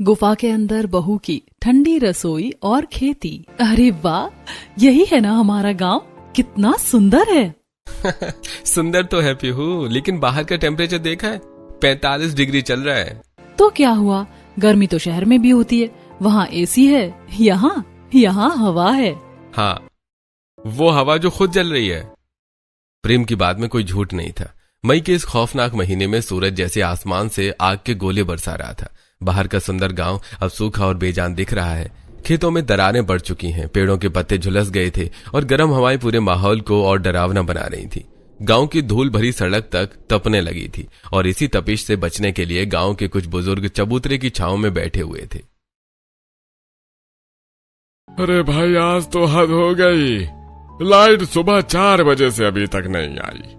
गुफा के अंदर बहू की ठंडी रसोई और खेती। अरे वाह, यही है ना हमारा गांव, कितना सुंदर है। सुंदर तो है पीहू, लेकिन बाहर का टेम्परेचर देखा है? 45 डिग्री चल रहा है। तो क्या हुआ, गर्मी तो शहर में भी होती है, वहाँ एसी है, यहाँ हवा है। हाँ, वो हवा जो खुद जल रही है। प्रेम की बात में कोई झूठ नहीं था। मई के इस खौफनाक महीने में सूरज जैसे आसमान से आग के गोले बरसा रहा था। बाहर का सुंदर गांव अब सूखा और बेजान दिख रहा है। खेतों में दरारें बढ़ चुकी हैं, पेड़ों के पत्ते झुलस गए थे और गर्म हवाएं पूरे माहौल को और डरावना बना रही थी। गांव की धूल भरी सड़क तक तपने लगी थी और इसी तपिश से बचने के लिए गांव के कुछ बुजुर्ग चबूतरे की छांव में बैठे हुए थे। अरे भाई, आज तो हद हो गई, लाइट सुबह 4 बजे से अभी तक नहीं आई।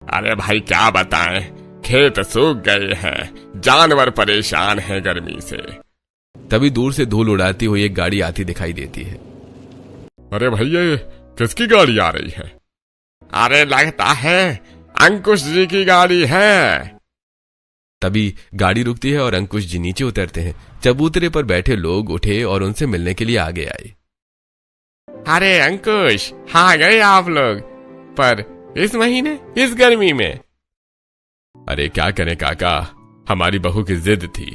अरे भाई क्या बताएं, खेत सूख गए हैं, जानवर परेशान हैं गर्मी से। तभी दूर से धूल उड़ाती हुई एक गाड़ी आती दिखाई देती है। अरे भैया, ये किसकी गाड़ी आ रही है? अरे लगता है अंकुश जी की गाड़ी है। तभी गाड़ी रुकती है और अंकुश जी नीचे उतरते हैं। चबूतरे पर बैठे लोग उठे और उनसे मिलने के लिए आगे आए। अरे अंकुश, आ गए आप लोग, पर इस महीने, इस गर्मी में? अरे क्या करें काका, हमारी बहू की जिद थी,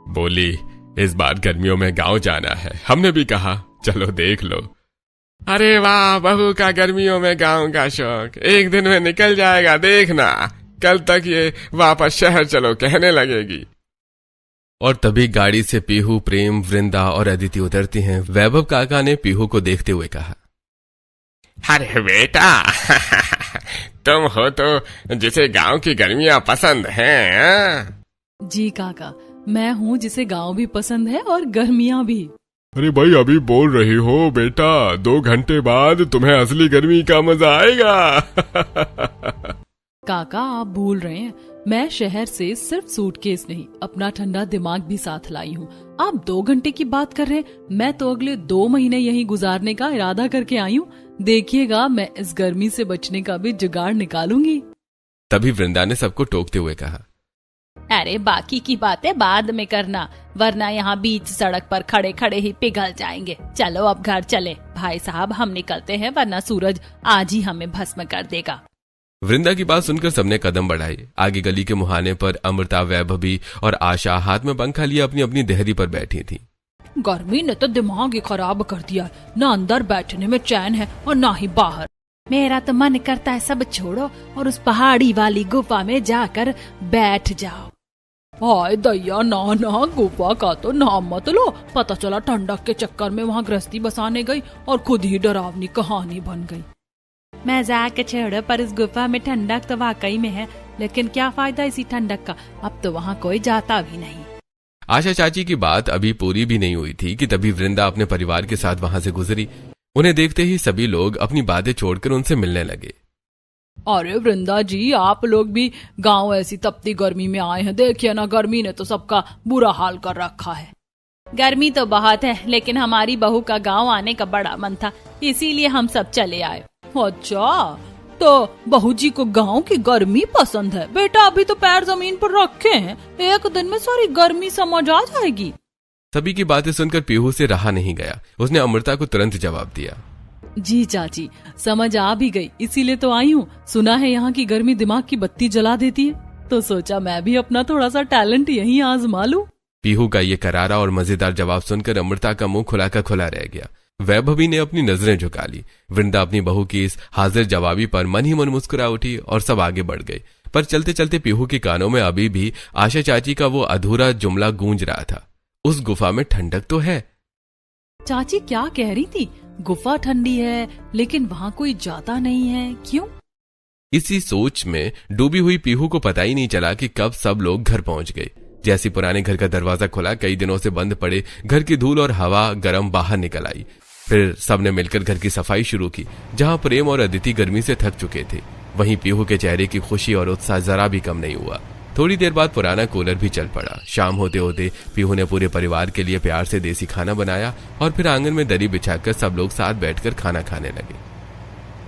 बोली इस बार गर्मियों में गांव जाना है। हमने भी कहा चलो देख लो। अरे वाह, बहू का गर्मियों में गांव का शौक एक दिन में निकल जाएगा, देखना कल तक ये वापस शहर चलो कहने लगेगी। और तभी गाड़ी से पीहू, प्रेम, वृंदा और अदिति उतरती हैं। वैभव काका ने पीहू को देखते हुए कहा, अरे बेटा, तुम हो तो जिसे गांव की गर्मियां पसंद हैं। जी काका, मैं हूँ जिसे गांव भी पसंद है और गर्मियां भी। अरे भाई, अभी बोल रही हो बेटा, 2 घंटे बाद तुम्हें असली गर्मी का मजा आएगा। काका आप भूल रहे हैं, मैं शहर से सिर्फ सूटकेस नहीं, अपना ठंडा दिमाग भी साथ लाई हूँ। आप 2 घंटे की बात कर रहे हैं, मैं तो अगले 2 महीने यहीं गुजारने का इरादा करके आई हूँ। देखिएगा, मैं इस गर्मी से बचने का भी जुगाड़ निकालूंगी। तभी वृंदा ने सबको टोकते हुए कहा, अरे बाकी की बातें बाद में करना, वरना यहाँ बीच सड़क पर खड़े खड़े ही पिघल जाएंगे। चलो अब घर चले भाई साहब, हम निकलते हैं, वरना सूरज आज ही हमें भस्म कर देगा। वृंदा की बात सुनकर सबने कदम बढ़ाए। आगे गली के मुहाने पर अमृता, वैभवी और आशा हाथ में पंखा लिए अपनी अपनी देहरी पर बैठी थी। गर्मी ने तो दिमाग ही खराब कर दिया, ना अंदर बैठने में चैन है और ना ही बाहर। मेरा तो मन करता है सब छोड़ो और उस पहाड़ी वाली गुफा में जाकर बैठ जाओ। हाय दैया, ना गुफा का तो नाम मत लो। पता चला ठंडक के चक्कर में वहाँ गृहस्थी बसाने गई और खुद ही डरावनी कहानी बन गई। मजाक छोड़ो, पर इस गुफा में ठंडक तो वाकई में है, लेकिन क्या फायदा इसी ठंडक का, अब तो वहाँ कोई जाता भी नहीं। आशा चाची की बात अभी पूरी भी नहीं हुई थी कि तभी वृंदा अपने परिवार के साथ वहां से गुजरी। उन्हें देखते ही सभी लोग अपनी बातें छोड़कर उनसे मिलने लगे। अरे वृंदा जी, आप लोग भी गांव ऐसी तपती गर्मी में आए हैं, देखिए ना, गर्मी ने तो सबका बुरा हाल कर रखा है। गर्मी तो बहुत है, लेकिन हमारी बहू का गांव आने का बड़ा मन था, इसीलिए हम सब चले आए। अच्छा, तो बहू जी को गांव की गर्मी पसंद है। बेटा अभी तो पैर जमीन पर रखे हैं, एक दिन में सारी गर्मी समझ आ जाएगी। सभी की बातें सुनकर पीहू से रहा नहीं गया। उसने अमृता को तुरंत जवाब दिया, जी चाची, समझ आ भी गई, इसीलिए तो आई हूँ। सुना है यहाँ की गर्मी दिमाग की बत्ती जला देती है, तो सोचा मैं भी अपना थोड़ा सा टैलेंट यहीं आजमा लूं। पीहू का ये करारा और मजेदार जवाब सुनकर अमृता का मुंह खुला का खुला रह गया। वैभवी ने अपनी नजरें झुका ली। वृंदा अपनी बहू की इस हाजिर जवाबी पर मन ही मन मुस्कुरा उठी और सब आगे बढ़ गए। पर चलते चलते पीहू के कानों में अभी भी आशा चाची का वो अधूरा जुमला गूंज रहा था, उस गुफा में ठंडक तो है। चाची क्या कह रही थी? गुफा ठंडी है, लेकिन वहाँ कोई जाता नहीं है, क्यों? इसी सोच में डूबी हुई पीहू को पता ही नहीं चला कि कब सब लोग घर पहुंच गए। जैसे पुराने घर का दरवाजा खुला, कई दिनों से बंद पड़े घर की धूल और हवा गर्म बाहर निकल आई। फिर सबने मिलकर घर की सफाई शुरू की। जहां प्रेम और अदिति गर्मी से थक चुके थे, वहीं पीहू के चेहरे की खुशी और उत्साह जरा भी कम नहीं हुआ। थोड़ी देर बाद पुराना कूलर भी चल पड़ा। शाम होते होते पीहू ने पूरे परिवार के लिए प्यार से देसी खाना बनाया और फिर आंगन में दरी बिछाकर सब लोग साथ बैठकर खाना खाने लगे।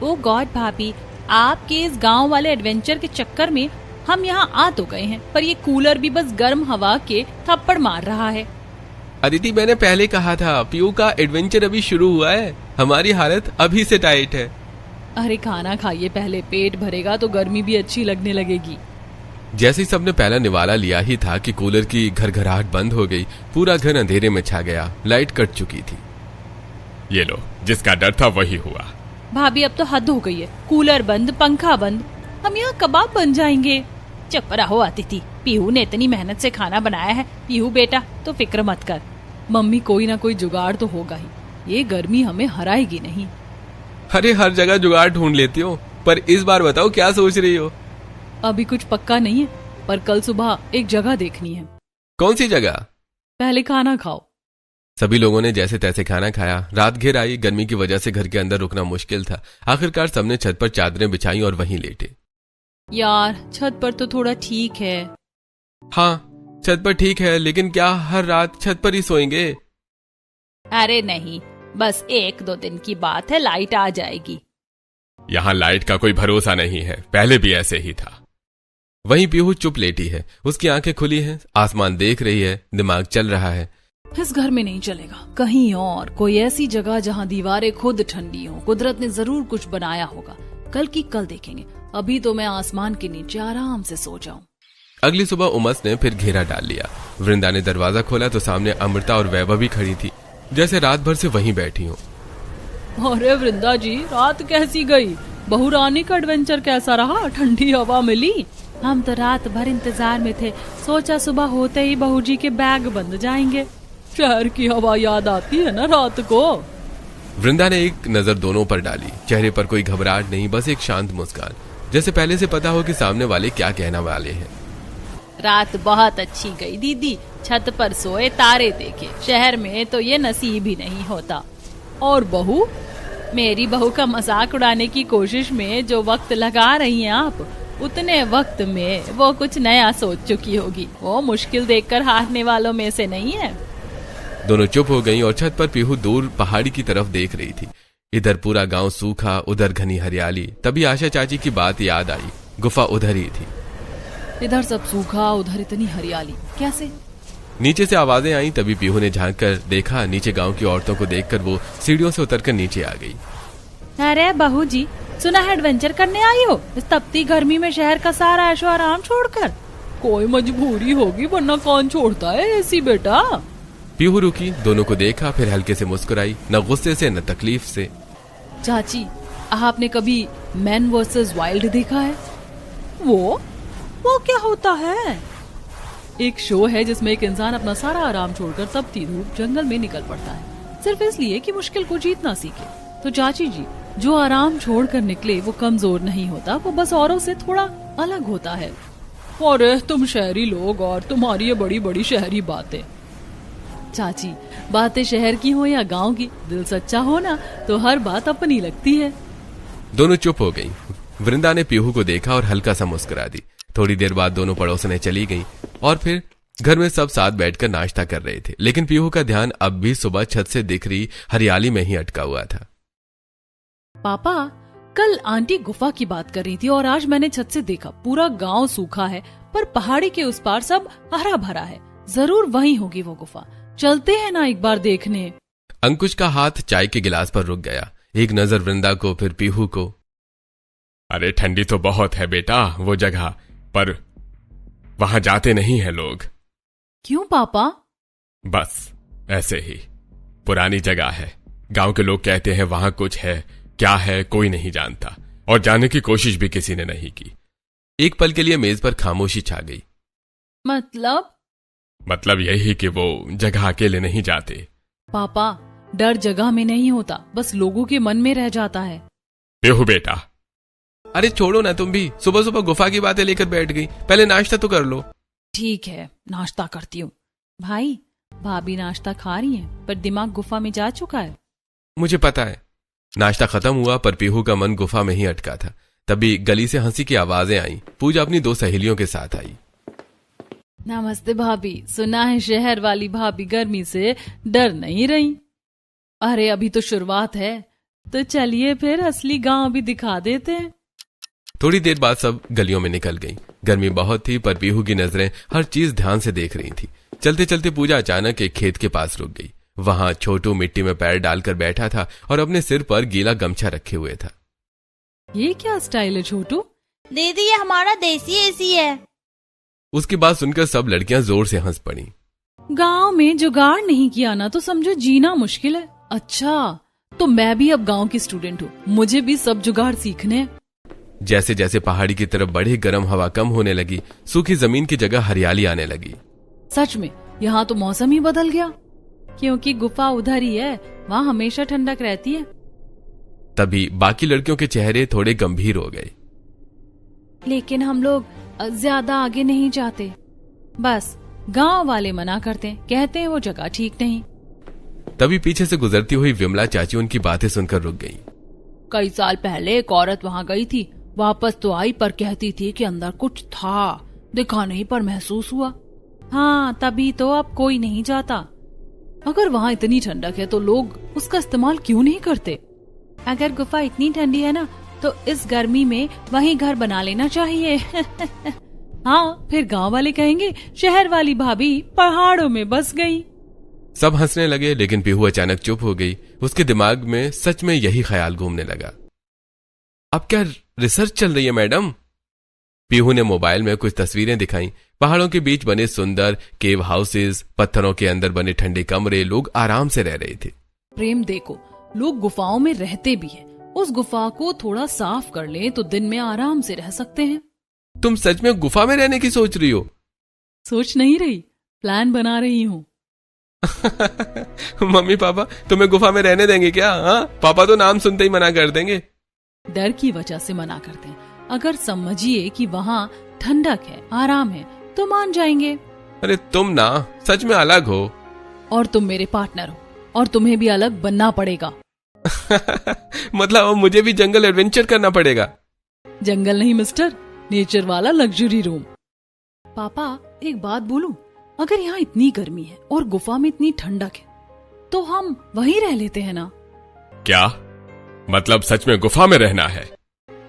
ओ गॉड भाभी, आपके इस गांव वाले एडवेंचर के चक्कर में हम यहाँ आ तो गए हैं, पर ये कूलर भी बस गर्म हवा के थप्पड़ मार रहा है। अदिति, मैंने पहले कहा था पीहू का एडवेंचर अभी शुरू हुआ है, हमारी हालत अभी से टाइट है। अरे खाना खाइए पहले, पेट भरेगा तो गर्मी भी अच्छी लगने लगेगी। जैसे ही सबने पहला निवाला लिया ही था कि कूलर की घरघराहट बंद हो गई। पूरा घर अंधेरे में छा गया, लाइट कट चुकी थी। ये लो, जिसका डर था वही हुआ। भाभी अब तो हद हो गई है, कूलर बंद, पंखा बंद, हम यहाँ कबाब बन जाएंगे। चुप रहो अतिथि, पीहू ने इतनी मेहनत से खाना बनाया है। पीहू बेटा तो फिक्र मत कर। मम्मी कोई ना कोई जुगाड़ तो होगा ही, ये गर्मी हमें हराएगी नहीं। अरे हर जगह जुगाड़ ढूंढ लेती हो, पर इस बार बताओ क्या सोच रही हो? अभी कुछ पक्का नहीं है, पर कल सुबह एक जगह देखनी है। कौन सी जगह? पहले खाना खाओ। सभी लोगों ने जैसे तैसे खाना खाया। रात घिर आई, गर्मी की वजह से घर के अंदर रुकना मुश्किल था। आखिरकार सबने छत पर चादरें बिछाई और वहीं लेटे। यार छत पर तो थोड़ा ठीक है। हाँ छत पर ठीक है, लेकिन क्या हर रात छत पर ही सोएंगे? अरे नहीं, बस 1-2 दिन की बात है, लाइट आ जाएगी। यहाँ लाइट का कोई भरोसा नहीं है, पहले भी ऐसे ही था। वहीं पीहू चुप लेटी है, उसकी आंखें खुली हैं, आसमान देख रही है, दिमाग चल रहा है। इस घर में नहीं चलेगा, कहीं और कोई ऐसी जगह जहाँ दीवारें खुद ठंडी हो। कुदरत ने जरूर कुछ बनाया होगा, कल की कल देखेंगे। अभी तो मैं आसमान के नीचे आराम से सो जाऊं। अगली सुबह उमस ने फिर घेरा डाल लिया। वृंदा ने दरवाजा खोला तो सामने अमृता और वैभवी खड़ी थी, जैसे रात भर से वहीं बैठी हो। अरे वृंदा जी, रात कैसी गई? बहू रानी का एडवेंचर कैसा रहा? ठंडी हवा मिली? हम तो रात भर इंतजार में थे, सोचा सुबह होते ही बहू जी के बैग बंद जाएंगे। शहर की हवा याद आती है ना रात को। वृंदा ने एक नजर दोनों पर डाली। चेहरे पर कोई घबराहट नहीं, बस एक शांत मुस्कान, जैसे पहले से पता हो कि सामने वाले क्या कहने वाले हैं। रात बहुत अच्छी गई दीदी, छत पर सोए, तारे देखे। शहर में तो ये नसीब ही नहीं होता। और बहू? मेरी बहू का मजाक उड़ाने की कोशिश में जो वक्त लगा रही हैं आप, उतने वक्त में वो कुछ नया सोच चुकी होगी। वो मुश्किल देखकर हारने वालों में से नहीं है। दोनों चुप हो गईं और छत पर पीहू दूर पहाड़ी की तरफ देख रही थी। इधर पूरा गांव सूखा, उधर घनी हरियाली। तभी आशा चाची की बात याद आई, गुफा उधर ही थी। इधर सब सूखा, उधर इतनी हरियाली, कैसे? नीचे से आवाजें आई, तभी पीहू ने झांक कर देखा। नीचे गांव की औरतों को देखकर वो सीढ़ियों से उतरकर नीचे आ गई। अरे बहू जी, सुना है एडवेंचर करने आई हो इस तपती गर्मी में, शहर का सारा ऐशो आराम छोड़कर? कोई मजबूरी होगी, वरना कौन छोड़ता है एसी बेटा। पीहू रुकी, दोनों को देखा, फिर हल्के से मुस्कुराई, न गुस्से से न तकलीफ से। चाची, आपने कभी मैन वर्सेस वाइल्ड देखा है? वो क्या होता है? एक शो है जिसमें एक इंसान अपना सारा आराम छोड़कर तपती धूप जंगल में निकल पड़ता है, सिर्फ इसलिए कि मुश्किल को जीतना सीखे। तो चाची जी, जो आराम छोड़कर निकले वो कमजोर नहीं होता, वो बस औरों से थोड़ा अलग होता है। अरे तुम शहरी लोग और तुम्हारी ये बड़ी बड़ी शहरी बातें। चाची, बातें शहर की हो या गांव की, दिल सच्चा हो ना तो हर बात अपनी लगती है। दोनों चुप हो गईं। वृंदा ने पीहू को देखा और हल्का सा मुस्कुरा दी। थोड़ी देर बाद दोनों पड़ोसनें चली गईं और फिर घर में सब साथ बैठकर नाश्ता कर रहे थे। लेकिन पीहू का ध्यान अब भी सुबह छत से दिख रही हरियाली में ही अटका हुआ था। पापा, कल आंटी गुफा की बात कर रही थी और आज मैंने छत से देखा, पूरा गांव सूखा है पर पहाड़ी के उस पार सब हरा भरा है। जरूर वहीं होगी वो गुफा, चलते हैं ना एक बार देखने। अंकुश का हाथ चाय के गिलास पर रुक गया, एक नजर वृंदा को, फिर पीहू को। अरे ठंडी तो बहुत है बेटा वो जगह, पर वहां जाते नहीं है लोग। क्यों पापा? बस ऐसे ही, पुरानी जगह है। गांव के लोग कहते हैं वहां कुछ है, क्या है कोई नहीं जानता, और जाने की कोशिश भी किसी ने नहीं की। एक पल के लिए मेज पर खामोशी छा गई। मतलब यही कि वो जगह अकेले नहीं जाते। पापा, डर जगह में नहीं होता, बस लोगों के मन में रह जाता है। पीहू बेटा। अरे छोड़ो ना, तुम भी सुबह सुबह गुफा की बातें लेकर बैठ गई, पहले नाश्ता तो कर लो। ठीक है, नाश्ता करती हूँ। भाई, भाभी नाश्ता खा रही हैं, पर दिमाग गुफा में जा चुका है। मुझे पता है। नाश्ता खत्म हुआ पर पीहू का मन गुफा में ही अटका था। तभी गली से हंसी की आवाजें आई। पूजा अपनी 2 सहेलियों के साथ आई। नमस्ते भाभी, सुना है शहर वाली भाभी गर्मी से डर नहीं रही। अरे अभी तो शुरुआत है, तो चलिए फिर असली गांव भी दिखा देते हैं। थोड़ी देर बाद सब गलियों में निकल गईं। गर्मी बहुत थी पर पीहू की नजरें हर चीज ध्यान से देख रही थी। चलते चलते पूजा अचानक एक खेत के पास रुक गई। वहां छोटू मिट्टी में पैर डालकर बैठा था और अपने सिर पर गीला गमछा रखे हुए था। ये क्या स्टाइल है छोटू? दीदी ये हमारा देसी एसी है। उसकी बात सुनकर सब लड़कियां जोर से हंस पड़ी। गांव में जुगाड़ नहीं किया ना तो समझो जीना मुश्किल है। अच्छा, तो मैं भी अब गांव की स्टूडेंट हूँ, मुझे भी सब जुगाड़ सीखने हैं। जैसे जैसे पहाड़ी की तरफ बढ़े गर्म हवा कम होने लगी, सूखी जमीन की जगह हरियाली आने लगी। सच में यहाँ तो मौसम ही बदल गया, क्योंकि गुफा उधर ही है, वहाँ हमेशा ठंडक रहती है। तभी बाकी लड़कियों के चेहरे थोड़े गंभीर हो गए। लेकिन हम लोग ज्यादा आगे नहीं जाते, बस गांव वाले मना करते हैं, कहते हैं वो जगह ठीक नहीं। तभी पीछे से गुजरती हुई विमला चाची उनकी बातें सुनकर रुक गई। कई साल पहले एक औरत वहाँ गई थी, वापस तो आई पर कहती थी कि अंदर कुछ था, दिखा नहीं पर महसूस हुआ। हाँ, तभी तो अब कोई नहीं जाता। अगर वहाँ इतनी ठंडक है तो लोग उसका इस्तेमाल क्यों नहीं करते? अगर गुफा इतनी ठंडी है ना तो इस गर्मी में वहीं घर बना लेना चाहिए। हाँ, फिर गांव वाले कहेंगे शहर वाली भाभी पहाड़ों में बस गई। सब हंसने लगे, लेकिन पीहू अचानक चुप हो गई। उसके दिमाग में सच में यही ख्याल घूमने लगा। अब क्या रिसर्च चल रही है मैडम? पीहू ने मोबाइल में कुछ तस्वीरें दिखाई। पहाड़ों के बीच बने सुंदर केव हाउसेस, पत्थरों के अंदर बने ठंडे कमरे, लोग आराम से रह रहे थे। प्रेम देखो, लोग गुफाओं में रहते भी हैं। उस गुफा को थोड़ा साफ कर लें तो दिन में आराम से रह सकते हैं। तुम सच में गुफा में रहने की सोच रही हो? सोच नहीं रही, प्लान बना रही हूँ। मम्मी पापा तुम्हें गुफा में रहने देंगे क्या? हाँ, पापा तो नाम सुनते ही मना कर देंगे। डर की वजह से मना करते हैं। अगर समझिए कि वहाँ ठंडक है, आराम है, तो मान जाएंगे। अरे तुम ना सच में अलग हो। और तुम मेरे पार्टनर हो, और तुम्हें भी अलग बनना पड़ेगा। मतलब अब मुझे भी जंगल एडवेंचर करना पड़ेगा? जंगल नहीं मिस्टर, नेचर वाला लग्जरी रूम। पापा एक बात बोलूं, अगर यहाँ इतनी गर्मी है और गुफा में इतनी ठंडक है तो हम वहीं रह लेते हैं ना? क्या मतलब सच में गुफा में रहना है?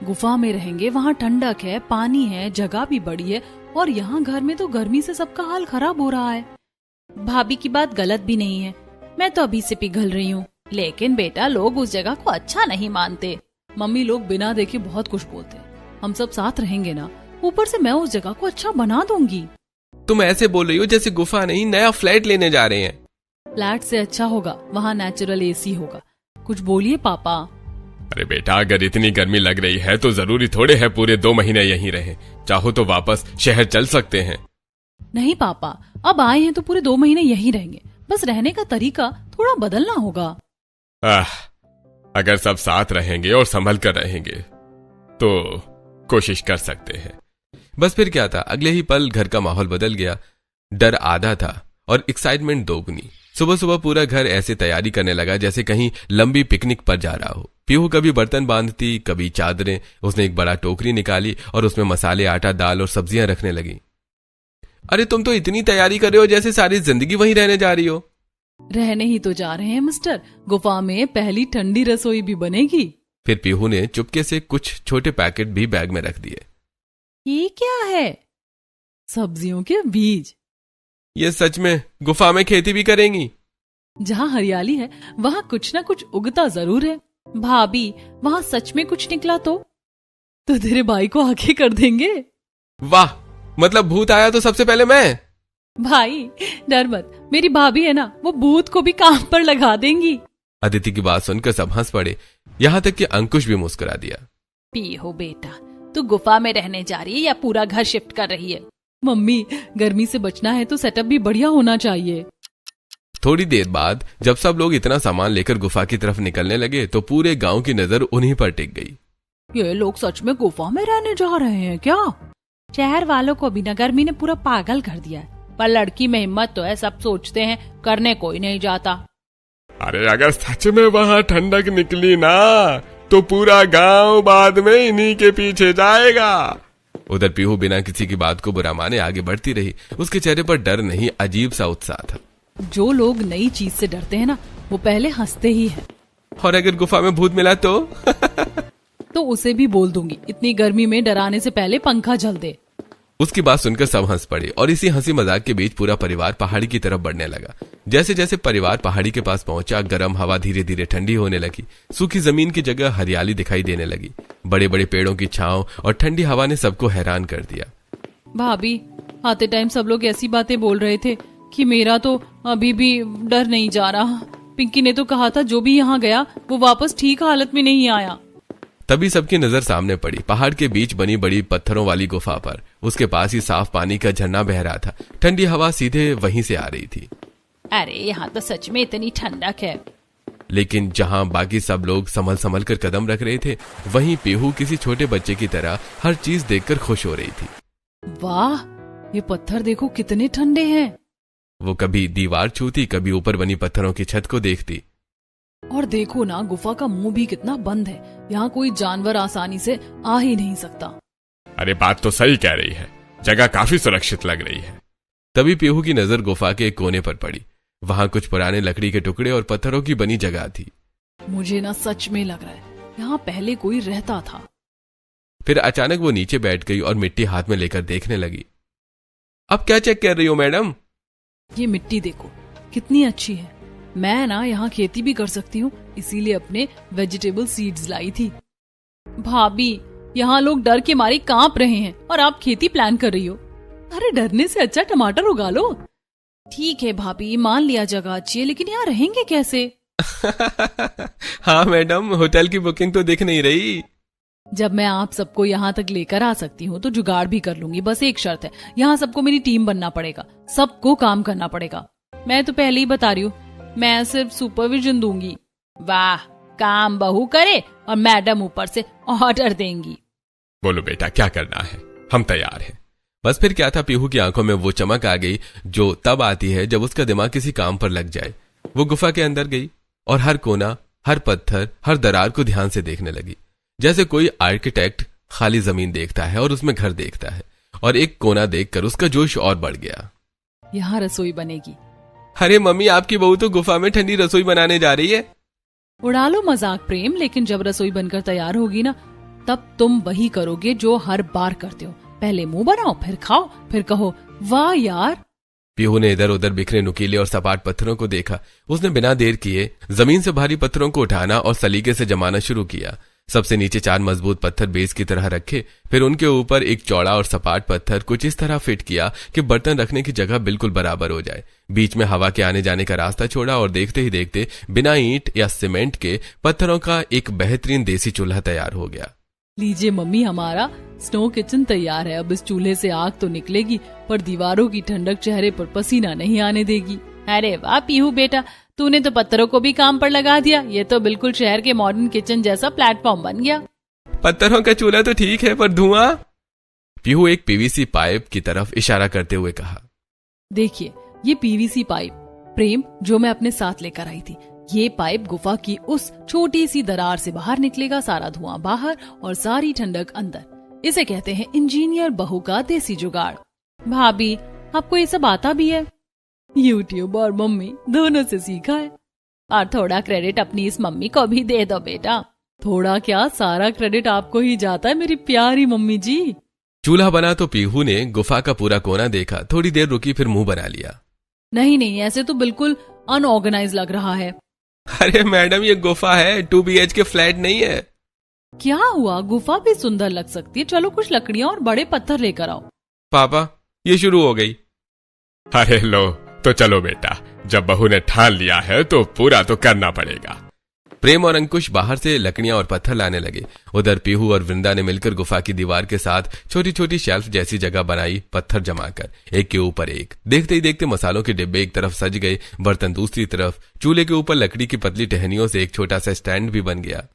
गुफा में रहेंगे, वहाँ ठंडक है, पानी है, जगह भी बड़ी है, और यहाँ घर में तो गर्मी से सबका हाल खराब हो रहा है। भाभी की बात गलत भी नहीं है, मैं तो अभी से पिघल रही हूँ। लेकिन बेटा लोग उस जगह को अच्छा नहीं मानते। मम्मी, लोग बिना देखे बहुत कुछ बोलते हैं। हम सब साथ रहेंगे ना, ऊपर से मैं उस जगह को अच्छा बना दूंगी। तुम ऐसे बोल रही हो जैसे गुफा नहीं नया फ्लैट लेने जा रहे हैं। फ्लैट से अच्छा होगा, वहाँ नेचुरल एसी होगा। कुछ बोलिए पापा। अरे बेटा अगर इतनी गर्मी लग रही है तो जरूरी थोड़े है पूरे 2 महीने यहीं रहे। चाहो तो वापस शहर चल सकते हैं। नहीं पापा, अब आए हैं तो पूरे 2 महीने यहीं रहेंगे, बस रहने का तरीका थोड़ा बदलना होगा। अगर सब साथ रहेंगे और संभल कर रहेंगे तो कोशिश कर सकते हैं। बस फिर क्या था, अगले ही पल घर का माहौल बदल गया। डर आधा था और एक्साइटमेंट दोगुनी। सुबह सुबह पूरा घर ऐसे तैयारी करने लगा जैसे कहीं लंबी पिकनिक पर जा रहा हो। पीहू कभी बर्तन बांधती, कभी चादरें। उसने एक बड़ा टोकरी निकाली और उसमें मसाले, आटा, दाल और सब्जियां रखने लगी। अरे तुम तो इतनी तैयारी कर रहे हो जैसे सारी जिंदगी वहीं रहने जा रही हो। रहने ही तो जा रहे हैं मिस्टर, गुफा में पहली ठंडी रसोई भी बनेगी। फिर पीहू ने चुपके से कुछ छोटे पैकेट भी बैग में रख दिए। ये क्या है? सब्जियों के बीज। ये सच में गुफा में खेती भी करेंगी? जहाँ हरियाली है वहाँ कुछ ना कुछ उगता जरूर है। भाभी, वहाँ सच में कुछ निकला तो तेरे भाई को आगे कर देंगे। वाह, मतलब भूत आया तो सबसे पहले मैं? भाई डर मत, मेरी भाभी है ना, वो भूत को भी काम पर लगा देंगी। अदिति की बात सुनकर सब हंस पड़े, यहाँ तक कि अंकुश भी मुस्कुरा दिया। पीहू बेटा, तू गुफा में रहने जा रही है या पूरा घर शिफ्ट कर रही है? मम्मी, गर्मी से बचना है तो सेटअप भी बढ़िया होना चाहिए। थोड़ी देर बाद जब सब लोग इतना सामान लेकर गुफा की तरफ निकलने लगे तो पूरे गांव की नजर उन्हीं पर टिक गई। ये लोग सच में गुफा में रहने जा रहे हैं क्या? शहर वालों को भी गर्मी ने पूरा पागल कर दिया है, पर लड़की में हिम्मत तो है, सब सोचते हैं, करने कोई नहीं जाता। अरे अगर सच में वहाँ ठंडक निकली ना तो पूरा गांव बाद में इन्हीं के पीछे जाएगा। उधर पीहू बिना किसी की बात को बुरा माने आगे बढ़ती रही। उसके चेहरे पर डर नहीं, अजीब सा उत्साह था। जो लोग नई चीज से डरते हैं ना, वो पहले हंसते ही हैं। और अगर गुफा में भूत मिला तो? तो उसे भी बोल दूंगी इतनी गर्मी में डराने से पहले पंखा जल दे। उसकी बात सुनकर सब हंस पड़े और इसी हंसी मजाक के बीच पूरा परिवार पहाड़ी की तरफ बढ़ने लगा। जैसे जैसे परिवार पहाड़ी के पास पहुंचा, गर्म हवा धीरे धीरे ठंडी होने लगी। सूखी जमीन की जगह हरियाली दिखाई देने लगी। बड़े बड़े पेड़ों की छांव और ठंडी हवा ने सबको हैरान कर दिया। भाभी, आते टाइम सब लोग ऐसी बातें बोल रहे थे कि मेरा तो अभी भी डर नहीं जा रहा। पिंकी ने तो कहा था जो भी यहाँ गया वो वापस ठीक हालत में नहीं आया। तभी सबकी नजर सामने पड़ी, पहाड़ के बीच बनी बड़ी पत्थरों वाली गुफा पर। उसके पास ही साफ पानी का झरना बह रहा था। ठंडी हवा सीधे वहीं से आ रही थी। अरे यहाँ तो सच में इतनी ठंडक है। लेकिन जहां बाकी सब लोग संभल संभल कर कदम रख रहे थे, वहीं पीहू किसी छोटे बच्चे की तरह हर चीज देखकर खुश हो रही थी। वाह, ये पत्थर देखो कितने ठंडे हैं। वो कभी दीवार छूती, कभी ऊपर बनी पत्थरों की छत को देखती। और देखो ना, गुफा का मुंह भी कितना बंद है। यहाँ कोई जानवर आसानी से आ ही नहीं सकता। अरे बात तो सही कह रही है, जगह काफी सुरक्षित लग रही है। तभी पीहू की नजर गुफा के एक कोने पर पड़ी। वहां कुछ पुराने लकड़ी के टुकड़े और पत्थरों की बनी जगह थी। मुझे ना सच में लग रहा है यहाँ पहले कोई रहता था। फिर अचानक वो नीचे बैठ गई और मिट्टी हाथ में लेकर देखने लगी। अब क्या चेक कर रही हो मैडम? ये मिट्टी देखो कितनी अच्छी है। मैं ना यहाँ खेती भी कर सकती हूँ, इसीलिए अपने वेजिटेबल सीड्स लाई थी। भाभी, यहाँ लोग डर के मारे कांप रहे हैं और आप खेती प्लान कर रही हो। अरे डरने से अच्छा टमाटर उगा लो। ठीक है भाभी, मान लिया जगह अच्छी है, लेकिन यहाँ रहेंगे कैसे? हाँ मैडम, होटल की बुकिंग तो दिख नहीं रही। जब मैं आप सबको यहाँ तक लेकर आ सकती हूँ तो जुगाड़ भी कर लूंगी। बस एक शर्त है, यहाँ सबको मेरी टीम बनना पड़ेगा, सबको काम करना पड़ेगा। मैं तो पहले ही बता रही हूँ, मैं सिर्फ सुपरविजन दूंगी। वाह, काम बहू करे और मैडम ऊपर से ऑर्डर देंगी। बोलो बेटा, क्या करना है, हम तैयार हैं। बस फिर क्या था, पीहू की आंखों में वो चमक आ गई जो तब आती है जब उसका दिमाग किसी काम पर लग जाए। वो गुफा के अंदर गई और हर कोना, हर पत्थर, हर दरार को ध्यान से देखने लगी, जैसे कोई आर्किटेक्ट खाली जमीन देखता है और उसमें घर देखता है। और एक कोना देखकर उसका जोश और बढ़ गया। यहाँ रसोई बनेगी। अरे मम्मी, आपकी बहू तो गुफा में ठंडी रसोई बनाने जा रही है। उड़ा लो मजाक प्रेम, लेकिन जब रसोई बनकर तैयार होगी ना, तब तुम वही करोगे जो हर बार करते हो। पहले मुंह बनाओ, फिर खाओ, फिर कहो वाह यार। पीहू ने इधर उधर बिखरे नुकीले और सपाट पत्थरों को देखा। उसने बिना देर किए जमीन से भारी पत्थरों को उठाना और सलीके से जमाना शुरू किया। सबसे नीचे 4 मजबूत पत्थर बेस की तरह रखे, फिर उनके ऊपर एक चौड़ा और सपाट पत्थर कुछ इस तरह फिट किया कि बर्तन रखने की जगह बिल्कुल बराबर हो जाए। बीच में हवा के आने जाने का रास्ता छोड़ा और देखते ही देखते बिना ईंट या सीमेंट के पत्थरों का एक बेहतरीन देसी चूल्हा तैयार हो गया। लीजिए मम्मी, हमारा स्नो किचन तैयार है। अब इस चूल्हे से आग तो निकलेगी, पर दीवारों की ठंडक चेहरे पर पसीना नहीं आने देगी। अरे वाह पीहू बेटा, तूने तो पत्थरों को भी काम पर लगा दिया। ये तो बिल्कुल शहर के मॉडर्न किचन जैसा प्लेटफॉर्म बन गया। पत्थरों का चूल्हा तो ठीक है, पर धुआं? पीहू एक पीवीसी पाइप की तरफ इशारा करते हुए कहा। देखिए, ये पीवीसी पाइप प्रेम जो मैं अपने साथ लेकर आई थी। ये पाइप गुफा की उस छोटी सी दरार से बाहर निकलेगा, सारा धुआं बाहर और सारी ठंडक अंदर। इसे कहते हैं इंजीनियर बहू का देसी जुगाड़। भाभी, आपको ये सब आता भी है? यूट्यूब और मम्मी दोनों से सीखा है। और थोड़ा क्रेडिट अपनी इस मम्मी को भी दे दो बेटा। थोड़ा क्या, सारा क्रेडिट आपको ही जाता है मेरी प्यारी मम्मी जी। चूल्हा बना तो पीहू ने गुफा का पूरा कोना देखा, थोड़ी देर रुकी, फिर मुंह बना लिया। नहीं, ऐसे तो बिल्कुल अनऑर्गेनाइज लग रहा है। अरे मैडम, ये गुफा है, 2 BHK फ्लैट नहीं है। क्या हुआ, गुफा भी सुंदर लग सकती है। चलो कुछ लकड़ियां और बड़े पत्थर लेकर आओ। पापा, ये शुरू हो गई। अरे लो, तो चलो बेटा, जब बहू ने ठान लिया है तो पूरा तो करना पड़ेगा। प्रेम और अंकुश बाहर से लकड़ियां और पत्थर लाने लगे। उधर पीहू और वृंदा ने मिलकर गुफा की दीवार के साथ छोटी छोटी शेल्फ जैसी जगह बनाई, पत्थर जमाकर एक के ऊपर एक। देखते ही देखते मसालों के डिब्बे एक तरफ सज गए, बर्तन दूसरी तरफ। चूल्हे के ऊपर लकड़ी की पतली टहनियों से एक छोटा सा स्टैंड भी बन गया।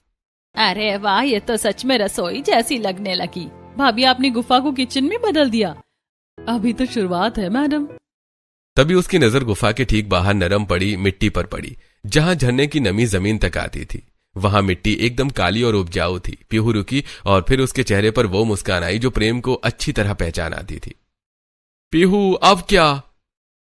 अरे वाह, ये तो सच में रसोई जैसी लगने लगी। भाभी, आपने गुफा को किचन में बदल दिया। अभी तो शुरुआत है मैडम। तभी उसकी नजर गुफा के ठीक बाहर नरम पड़ी मिट्टी पर पड़ी, जहां झरने की नमी जमीन तक आती थी। वहां मिट्टी एकदम काली और उपजाऊ थी। पीहू रुकी और फिर उसके चेहरे पर वो मुस्कान आई जो प्रेम को अच्छी तरह पहचान आती थी। पीहू, अब क्या?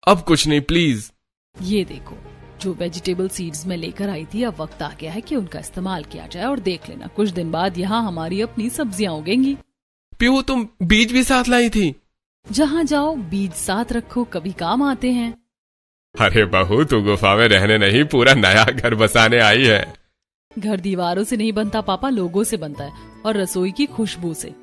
अब कुछ नहीं, प्लीज। ये देखो, जो वेजिटेबल सीड्स में लेकर आई थी, अब वक्त आ गया है कि उनका इस्तेमाल किया जाए। और देख लेना, कुछ दिन बाद यहाँ हमारी अपनी सब्जियां उगेंगी। पीहू, तुम बीज भी साथ लाई थी? जहाँ जाओ बीज साथ रखो, कभी काम आते हैं। अरे बहू, तू गुफा में रहने नहीं, पूरा नया घर बसाने आई है। घर दीवारों से नहीं बनता पापा, लोगों से बनता है, और रसोई की खुशबू से।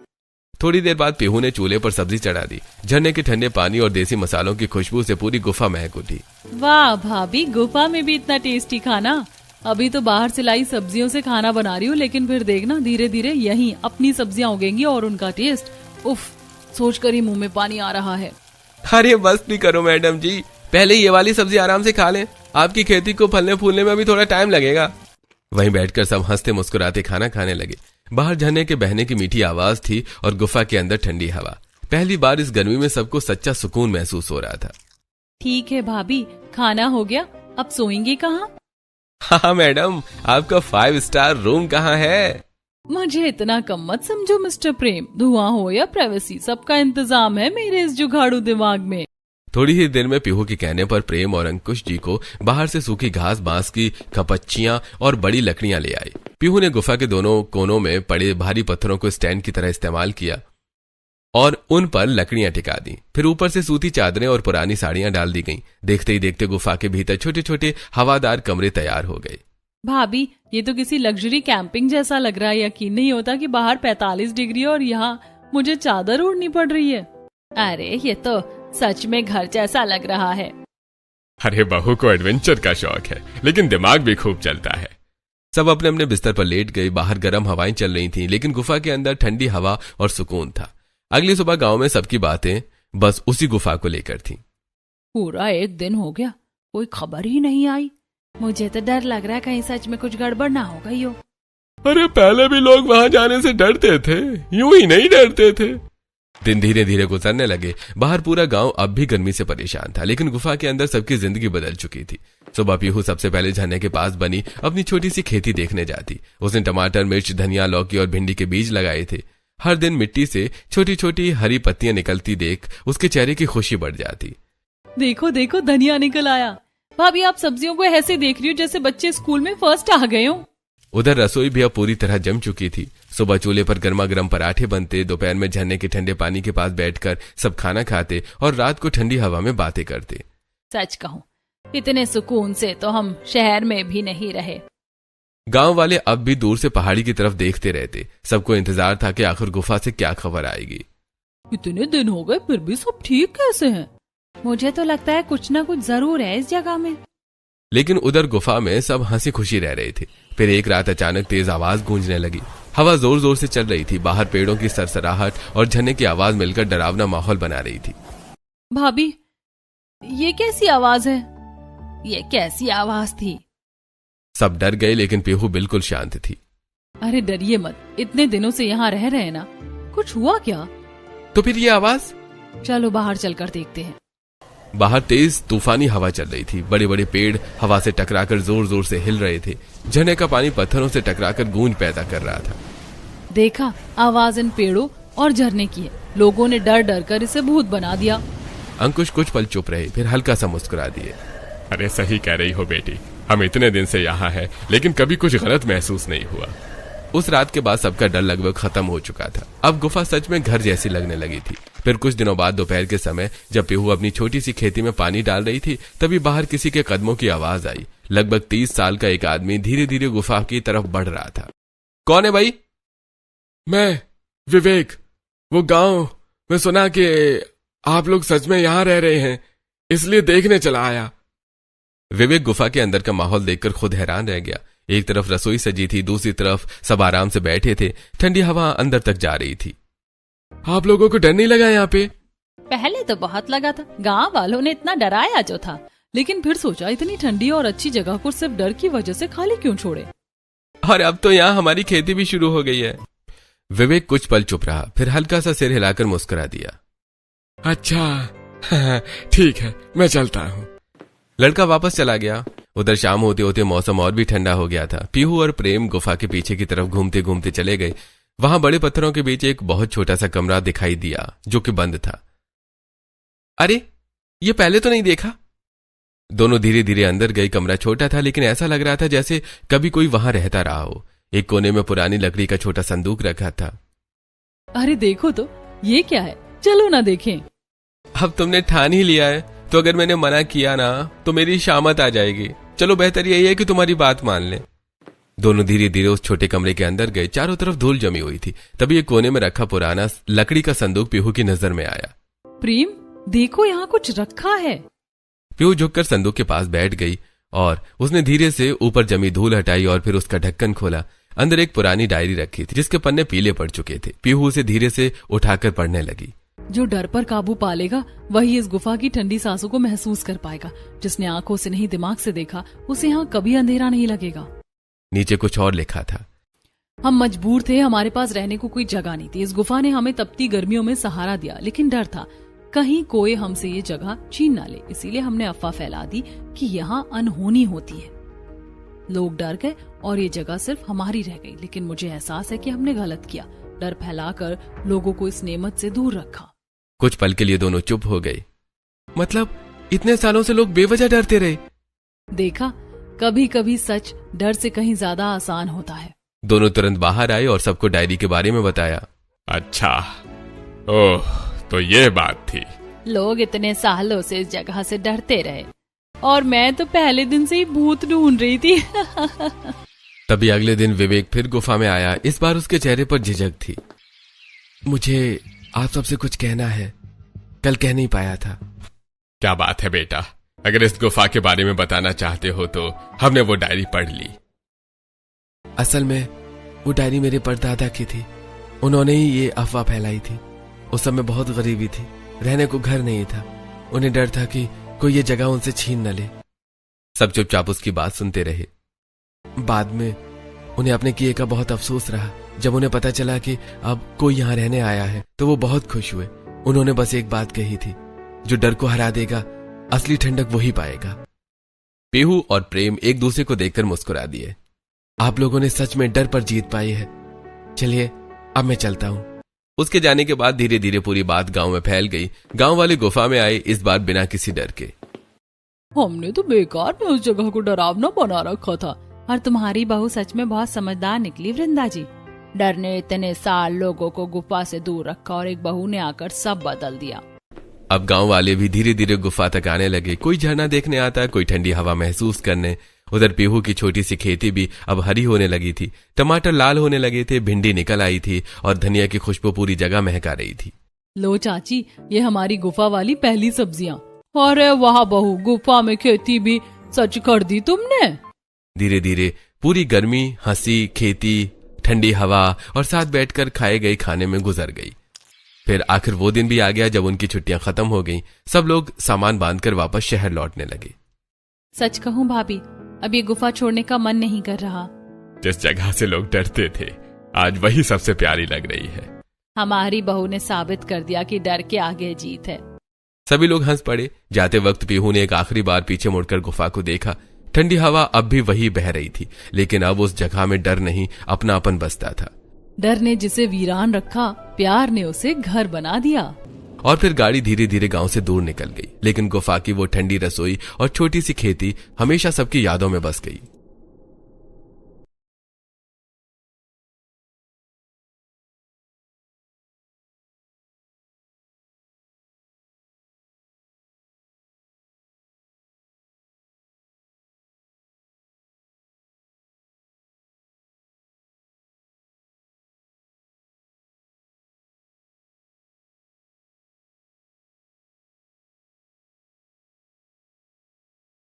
थोड़ी देर बाद पीहू ने चूल्हे पर सब्जी चढ़ा दी। झरने के ठंडे पानी और देसी मसालों की खुशबू से पूरी गुफा महक उठी। वाह भाभी, गुफा में भी इतना टेस्टी खाना। अभी तो बाहर से लाई सब्जियों से खाना बना रही हूँ, लेकिन फिर देखना धीरे धीरे यहीं अपनी सब्जियां उगेंगी और उनका टेस्ट, उफ, सोचकर ही मुंह में पानी आ रहा है। अरे बस भी करो मैडम जी, पहले ये वाली सब्जी आराम से खा लें। आपकी खेती को फलने फूलने में अभी थोड़ा टाइम लगेगा। वहीं बैठकर सब हंसते मुस्कुराते खाना खाने लगे। बाहर झरने के बहने की मीठी आवाज थी और गुफा के अंदर ठंडी हवा। पहली बार इस गर्मी में सबको सच्चा सुकून महसूस हो रहा था। ठीक है भाभी, खाना हो गया, अब सोएंगे कहाँ? हाँ मैडम, आपका 5 स्टार रूम कहाँ है? मुझे इतना कम मत समझो मिस्टर प्रेम। धुआं हो या प्राइवेसी, सबका इंतजाम है मेरे इस जुगाड़ू दिमाग में। थोड़ी ही देर में पीहू के कहने पर प्रेम और अंकुश जी को बाहर से सूखी घास, बांस की खपच्चियां और बड़ी लकड़ियां ले आई। पीहू ने गुफा के दोनों कोनों में पड़े भारी पत्थरों को स्टैंड की तरह इस्तेमाल किया और उन पर लकड़ियां टिका दी। फिर ऊपर से सूती चादरें और पुरानी साड़ियां डाल दी गईं। देखते ही देखते गुफा के भीतर छोटे छोटे हवादार कमरे तैयार हो गए। भाभी, ये तो किसी लग्जरी कैंपिंग जैसा लग रहा है। यकीन नहीं होता कि बाहर 45 डिग्री और यहाँ मुझे चादर ओढ़नी पड़ रही है। अरे ये तो सच में घर जैसा लग रहा है। अरे बहू को एडवेंचर का शौक है, लेकिन दिमाग भी खूब चलता है। सब अपने अपने बिस्तर पर लेट गए। बाहर गर्म हवाएं चल रही थीं, लेकिन गुफा के अंदर ठंडी हवा और सुकून था। अगली सुबह गांव में सबकी बातें बस उसी गुफा को लेकर थीं। पूरा एक दिन हो गया, कोई खबर ही नहीं आई। मुझे तो डर लग रहा है कहीं सच में कुछ गड़बड़ ना हो गई हो। अरे पहले भी लोग वहां जाने से डरते थे, यूं ही नहीं डरते थे। दिन धीरे धीरे गुजरने लगे। बाहर पूरा गांव अब भी गर्मी से परेशान था, लेकिन गुफा के अंदर सबकी जिंदगी बदल चुकी थी। सुबह पीहू सबसे पहले झरने के पास बनी अपनी छोटी सी खेती देखने जाती। उसने टमाटर, मिर्च, धनिया, लौकी और भिंडी के बीज लगाए थे। हर दिन मिट्टी से छोटी छोटी हरी पत्तियां निकलती देख उसके चेहरे की खुशी बढ़ जाती। देखो देखो, धनिया निकल आया। भाभी, आप सब्जियों को ऐसे देख रही हो जैसे बच्चे स्कूल में फर्स्ट आ गए हो। उधर रसोई भी अब पूरी तरह जम चुकी थी। सुबह चूल्हे पर गर्मा गर्म पराठे बनते, दोपहर में झरने के ठंडे पानी के पास बैठकर सब खाना खाते और रात को ठंडी हवा में बातें करते। सच कहूँ, इतने सुकून से तो हम शहर में भी नहीं रहे। गांव वाले अब भी दूर से पहाड़ी की तरफ देखते रहते। सबको इंतजार था कि आखिर गुफा से क्या खबर आएगी। इतने दिन हो गए फिर भी सब ठीक कैसे हैं? मुझे तो लगता है कुछ ना कुछ जरूर है इस जगह में। लेकिन उधर गुफा में सब हंसी खुशी रह रहे थे। फिर एक रात अचानक तेज आवाज गूंजने लगी। हवा जोर जोर से चल रही थी। बाहर पेड़ों की सरसराहट और झरने की आवाज मिलकर डरावना माहौल बना रही थी। भाभी, ये कैसी आवाज है? ये कैसी आवाज थी? सब डर गए, लेकिन पीहू बिल्कुल शांत थी। अरे डरिए मत, इतने दिनों से यहाँ रह रहे हैं ना, कुछ हुआ क्या? तो फिर ये आवाज? चलो बाहर चलकर देखते हैं। बाहर तेज तूफानी हवा चल रही थी। बड़े बड़े पेड़ हवा से टकराकर जोर जोर से हिल रहे थे। झरने का पानी पत्थरों से टकराकर गूंज पैदा कर रहा था। देखा, आवाज इन पेड़ों और झरने की है। लोगों ने डर डर कर इसे भूत बना दिया। अंकुश कुछ पल चुप रहे, फिर हल्का सा मुस्कुरा दिए। अरे सही कह रही हो बेटी, हम इतने दिन से यहाँ हैं, लेकिन कभी कुछ गलत महसूस नहीं हुआ। उस रात के बाद सबका डर लगभग खत्म हो चुका था। अब गुफा सच में घर जैसी लगने लगी थी। फिर कुछ दिनों बाद दोपहर के समय जब पीहू अपनी छोटी सी खेती में पानी डाल रही थी, तभी बाहर किसी के कदमों की आवाज आई। लगभग 30 साल का एक आदमी धीरे धीरे गुफा की तरफ बढ़ रहा था। कौन है भाई? मैं विवेक। वो गांव में सुना कि आप लोग सच में यहाँ रह रहे हैं, इसलिए देखने चला आया। विवेक गुफा के अंदर का माहौल देखकर खुद हैरान रह गया। एक तरफ रसोई सजी थी, दूसरी तरफ सब आराम से बैठे थे। ठंडी हवा अंदर तक जा रही थी। आप लोगों को डर नहीं लगा यहाँ पे? पहले तो बहुत लगा था, गांव वालों ने इतना डराया जो था, लेकिन फिर सोचा इतनी ठंडी और अच्छी जगह को सिर्फ डर की वजह से खाली क्यों छोड़े। और अब तो यहाँ हमारी खेती भी शुरू हो गई है। विवेक कुछ पल चुप रहा, फिर हल्का सा सिर हिलाकर मुस्कुरा दिया। अच्छा ठीक है, मैं चलता हूँ। लड़का वापस चला गया। उधर शाम होते होते मौसम और भी ठंडा हो गया था। पीहू और प्रेम गुफा के पीछे की तरफ घूमते घूमते चले गए। वहां बड़े पत्थरों के बीच एक बहुत छोटा सा कमरा दिखाई दिया जो कि बंद था। अरे, ये पहले तो नहीं देखा। दोनों धीरे धीरे अंदर गए। कमरा छोटा था, लेकिन ऐसा लग रहा था जैसे कभी कोई वहां रहता रहा हो। एक कोने में पुरानी लकड़ी का छोटा संदूक रखा था। अरे देखो तो, ये क्या है? चलो ना देखें। अब तुमने ठान ही लिया है, तो अगर मैंने मना किया ना तो मेरी शामत आ जाएगी। चलो बेहतर यही है कि तुम्हारी बात मान ले। दोनों धीरे धीरे उस छोटे कमरे के अंदर गए। चारों तरफ धूल जमी हुई थी। तभी एक कोने में रखा पुराना लकड़ी का संदूक पीहू की नजर में आया। प्रेम, देखो यहाँ कुछ रखा है। पीहू झुककर संदूक के पास बैठ गई और उसने धीरे से ऊपर जमी धूल हटाई और फिर उसका ढक्कन खोला। अंदर एक पुरानी डायरी रखी थी जिसके पन्ने पीले पड़ चुके थे। पीहू उसे धीरे से उठाकर पढ़ने लगी। जो डर पर काबू पा लेगा वही इस गुफा की ठंडी सांसों को महसूस कर पाएगा। जिसने आंखों से नहीं दिमाग से देखा उसे यहाँ कभी अंधेरा नहीं लगेगा। नीचे कुछ और लिखा था। हम मजबूर थे, हमारे पास रहने को कोई जगह नहीं थी। इस गुफा ने हमें तपती गर्मियों में सहारा दिया, लेकिन डर था कहीं कोई हमसे ये जगह छीन ना ले। इसीलिए हमने अफवाह फैला दी कि यहाँ अनहोनी होती है। लोग डर गए और ये जगह सिर्फ हमारी रह गई। लेकिन मुझे एहसास है कि हमने गलत किया। डर फैलाकर लोगों को इस नेमत से दूर रखा। कुछ पल के लिए दोनों चुप हो गए। मतलब इतने सालों से लोग बेवजह डरते रहे। देखा, कभी कभी सच डर से कहीं ज्यादा आसान होता है। दोनों तुरंत बाहर आए और सबको डायरी के बारे में बताया। अच्छा, ओह, तो ये बात थी। लोग इतने सालों से इस जगह से डरते रहे और मैं तो पहले दिन से ही भूत ढूंढ रही थी। तभी अगले दिन विवेक फिर गुफा में आया। इस बार उसके चेहरे पर झिझक थी। मुझे आप सबसे कुछ कहना है, कल कह नहीं पाया था। क्या बात है बेटा, अगर इस गुफा के बारे में बताना चाहते हो तो हमने वो डायरी पढ़ ली। असल में वो डायरी मेरे परदादा की थी। उन्होंने ही ये अफवाह फैलाई थी। उस समय बहुत गरीबी थी, रहने को घर नहीं था। उन्हें डर था कि कोई ये जगह उनसे छीन न ले। सब चुपचाप उसकी बात सुनते रहे। बाद में उन्हें अपने किए का बहुत अफसोस रहा। जब उन्हें पता चला कि अब कोई यहाँ रहने आया है तो वो बहुत खुश हुए। उन्होंने बस एक बात कही थी, जो डर को हरा देगा असली ठंडक वही पाएगा। पीहू और प्रेम एक दूसरे को देखकर मुस्कुरा दिए। आप लोगों ने सच में डर पर जीत पाई है। चलिए अब मैं चलता हूँ। उसके जाने के बाद धीरे धीरे पूरी बात गांव में फैल गई। गांव वाले गुफा में आए, इस बार बिना किसी डर के। हमने तो बेकार में उस जगह को डरावना बना रखा था। और तुम्हारी बहू सच में बहुत समझदार निकली वृंदा जी। डर ने इतने साल लोगों को गुफा से दूर रखा और एक बहू ने आकर सब बदल दिया। अब गांव वाले भी धीरे धीरे गुफा तक आने लगे। कोई झरना देखने आता, कोई ठंडी हवा महसूस करने। उधर पीहू की छोटी सी खेती भी अब हरी होने लगी थी। टमाटर लाल होने लगे थे, भिंडी निकल आई थी और धनिया की खुशबू पूरी जगह महका रही थी। लो चाची, ये हमारी गुफा वाली पहली सब्जियां। अरे वाह बहू, गुफा में खेती भी सच कर दी तुमने। धीरे धीरे पूरी गर्मी, हंसी, खेती, ठंडी हवा और साथ बैठकर खाए गए खाने में गुजर गई। फिर आखिर वो दिन भी आ गया जब उनकी छुट्टियां खत्म हो गईं। सब लोग सामान बांधकर वापस शहर लौटने लगे। सच कहूँ भाभी, अब ये गुफा छोड़ने का मन नहीं कर रहा। जिस जगह से लोग डरते थे आज वही सबसे प्यारी लग रही है। हमारी बहू ने साबित कर दिया कि डर के आगे जीत है। सभी लोग हंस पड़े। जाते वक्त पीहू ने एक आखिरी बार पीछे मुड़कर गुफा को देखा। ठंडी हवा अब भी वही बह रही थी, लेकिन अब उस जगह में डर नहीं, अपनापन बसता था। डर ने जिसे वीरान रखा, प्यार ने उसे घर बना दिया। और फिर गाड़ी धीरे धीरे गांव से दूर निकल गई, लेकिन गुफा की वो ठंडी रसोई और छोटी सी खेती हमेशा सबकी यादों में बस गई।